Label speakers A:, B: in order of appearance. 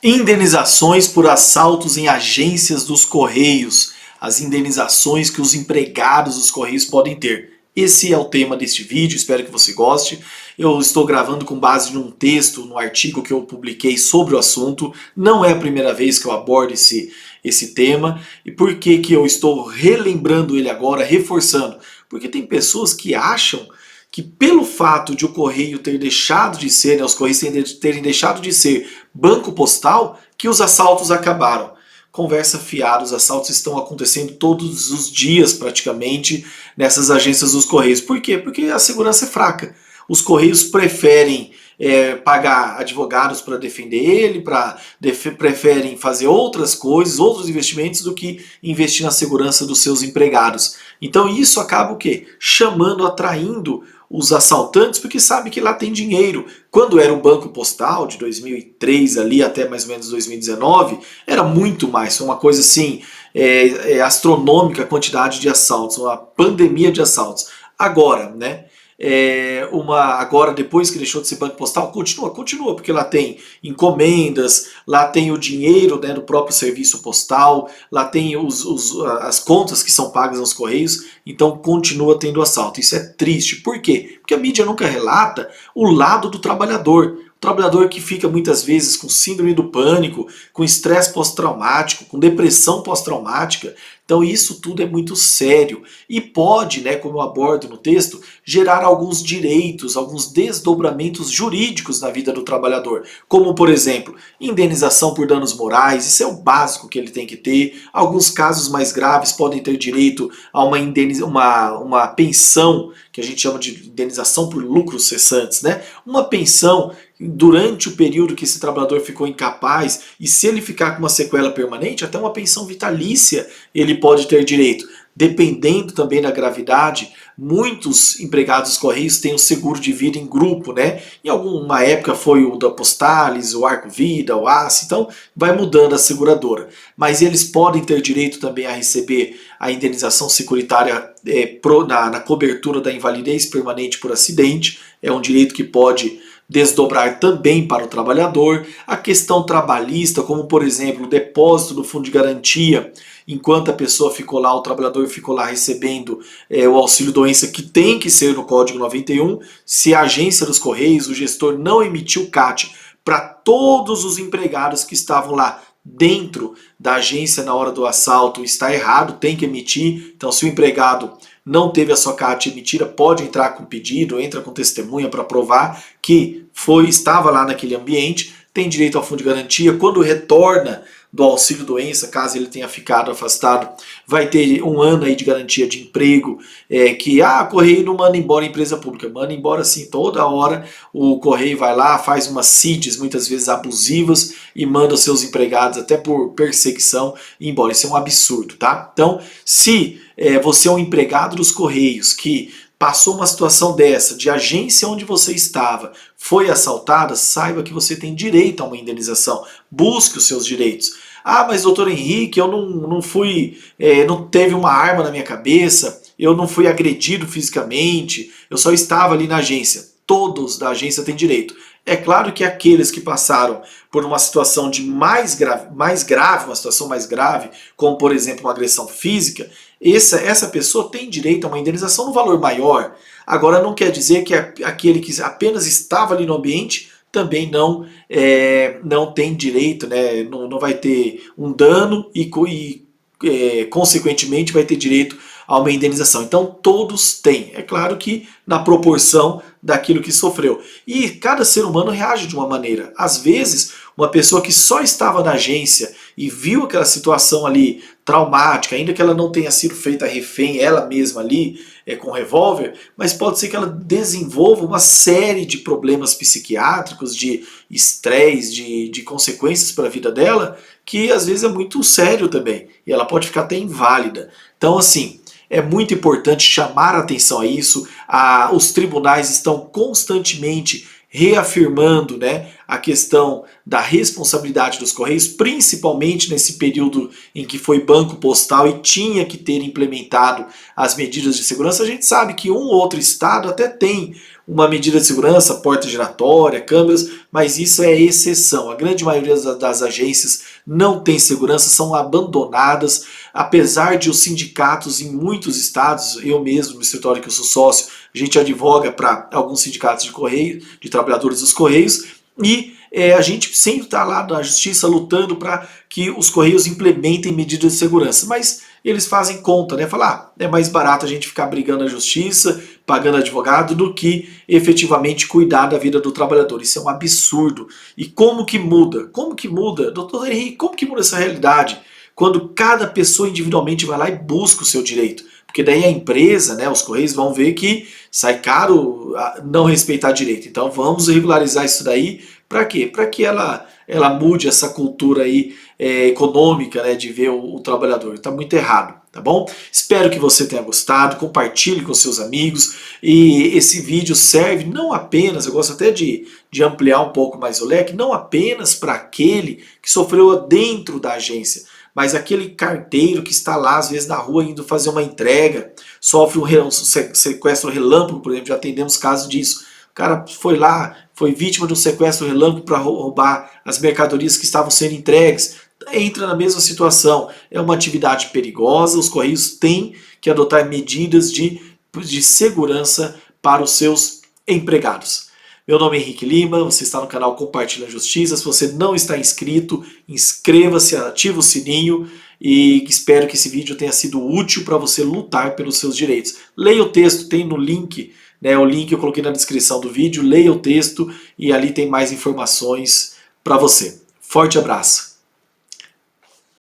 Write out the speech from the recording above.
A: Indenizações por assaltos em agências dos Correios. As indenizações que os empregados dos Correios podem ter. Esse é o tema deste vídeo, espero que você goste. Eu estou gravando com base num texto, num artigo que eu publiquei sobre o assunto. Não é a primeira vez que eu abordo esse tema. E por que que eu estou relembrando ele agora, reforçando? Porque tem pessoas que acham que pelo fato de o Correio ter deixado de ser, né, os Correios terem deixado de ser banco postal, que os assaltos acabaram. Conversa fiada, os assaltos estão acontecendo todos os dias praticamente nessas agências dos Correios. Por quê? Porque a segurança é fraca. Os Correios preferem pagar advogados para defender ele, preferem fazer outras coisas, outros investimentos do que investir na segurança dos seus empregados. Então isso acaba o quê? Chamando, atraindo os assaltantes, porque sabe que lá tem dinheiro. Quando era o Banco Postal, de 2003 ali até mais ou menos 2019, era muito mais, foi uma coisa assim, astronômica a quantidade de assaltos, uma pandemia de assaltos. Agora, né? Agora, depois que deixou de ser banco postal, continua, porque lá tem encomendas, lá tem o dinheiro, né, do próprio serviço postal, lá tem as contas que são pagas aos Correios, então continua tendo assalto. Isso é triste. Por quê? Porque a mídia nunca relata o lado do trabalhador. O trabalhador que fica muitas vezes com síndrome do pânico, com estresse pós-traumático, com depressão pós-traumática. Então isso tudo é muito sério e pode, né, como eu abordo no texto, gerar alguns direitos, alguns desdobramentos jurídicos na vida do trabalhador. Como, por exemplo, indenização por danos morais, isso é o básico que ele tem que ter. Alguns casos mais graves podem ter direito a uma pensão, que a gente chama de indenização por lucros cessantes, né? Uma pensão durante o período que esse trabalhador ficou incapaz, e se ele ficar com uma sequela permanente, até uma pensão vitalícia ele pode ter direito. Dependendo também da gravidade, muitos empregados dos Correios têm um seguro de vida em grupo, né? Em alguma época foi o da Postales, o Arco Vida, o ACE, então vai mudando a seguradora. Mas eles podem ter direito também a receber a indenização securitária na cobertura da invalidez permanente por acidente, é um direito que pode desdobrar também para o trabalhador. A questão trabalhista, como por exemplo o depósito do fundo de garantia, enquanto a pessoa ficou lá, o trabalhador ficou lá recebendo o auxílio-doença, que tem que ser no Código 91, se a agência dos Correios, o gestor não emitiu CAT para todos os empregados que estavam lá dentro da agência na hora do assalto, está errado, tem que emitir. Então se o empregado não teve a sua CAT emitida, pode entrar com pedido, entra com testemunha para provar que estava lá naquele ambiente, tem direito ao fundo de garantia. Quando retorna do auxílio doença, caso ele tenha ficado afastado, vai ter um ano aí de garantia de emprego, Correio não manda embora a empresa pública, manda embora sim, toda hora o Correio vai lá, faz umas CIDs, muitas vezes abusivas, e manda os seus empregados, até por perseguição, embora. Isso é um absurdo, tá? Então, se você é um empregado dos Correios que passou uma situação dessa, de agência onde você estava, foi assaltada, saiba que você tem direito a uma indenização. Busque os seus direitos. Ah, mas doutor Henrique, eu não fui, não teve uma arma na minha cabeça, eu não fui agredido fisicamente, eu só estava ali na agência. Todos da agência têm direito. É claro que aqueles que passaram por uma situação de mais grave, uma situação mais grave, como por exemplo uma agressão física, essa pessoa tem direito a uma indenização no valor maior. Agora não quer dizer que aquele que apenas estava ali no ambiente também não tem direito, né? Não vai ter um dano e consequentemente vai ter direito a uma indenização. Então todos têm. É claro que na proporção daquilo que sofreu. E cada ser humano reage de uma maneira. Às vezes, uma pessoa que só estava na agência e viu aquela situação ali traumática, ainda que ela não tenha sido feita refém ela mesma ali, com revólver, mas pode ser que ela desenvolva uma série de problemas psiquiátricos, de estresse, de consequências para a vida dela, que às vezes é muito sério também. E ela pode ficar até inválida. Então, assim, é muito importante chamar a atenção a isso. Os tribunais estão constantemente reafirmando, né, a questão da responsabilidade dos Correios, principalmente nesse período em que foi banco postal e tinha que ter implementado as medidas de segurança. A gente sabe que um ou outro estado até tem uma medida de segurança, porta giratória, câmeras, mas isso é exceção. A grande maioria das agências não tem segurança, são abandonadas, apesar de os sindicatos em muitos estados, eu mesmo, no escritório que eu sou sócio, a gente advoga para alguns sindicatos de correio, de trabalhadores dos Correios, e a gente sempre está lá na justiça lutando para que os Correios implementem medidas de segurança, mas eles fazem conta, né? Falar, é mais barato a gente ficar brigando na justiça, pagando advogado, do que efetivamente cuidar da vida do trabalhador. Isso é um absurdo. E como que muda? Como que muda? Doutor Henrique, como que muda essa realidade? Quando cada pessoa individualmente vai lá e busca o seu direito. Porque daí a empresa, né, os Correios vão ver que sai caro não respeitar direito. Então vamos regularizar isso daí. Para quê? Para que ela mude essa cultura aí econômica, né, de ver o trabalhador. Está muito errado, tá bom? Espero que você tenha gostado, compartilhe com seus amigos. E esse vídeo serve não apenas, eu gosto até de ampliar um pouco mais o leque, não apenas para aquele que sofreu dentro da agência, mas aquele carteiro que está lá, às vezes, na rua indo fazer uma entrega, sofre um sequestro relâmpago, por exemplo, já atendemos casos disso. O cara foi lá, foi vítima de um sequestro relâmpago para roubar as mercadorias que estavam sendo entregues. Entra na mesma situação. É uma atividade perigosa, os Correios têm que adotar medidas de segurança para os seus empregados. Meu nome é Henrique Lima, você está no canal Compartilha a Justiça. Se você não está inscrito, inscreva-se, ativa o sininho e espero que esse vídeo tenha sido útil para você lutar pelos seus direitos. Leia o texto, tem no link, né, o link eu coloquei na descrição do vídeo, leia o texto e ali tem mais informações para você. Forte abraço!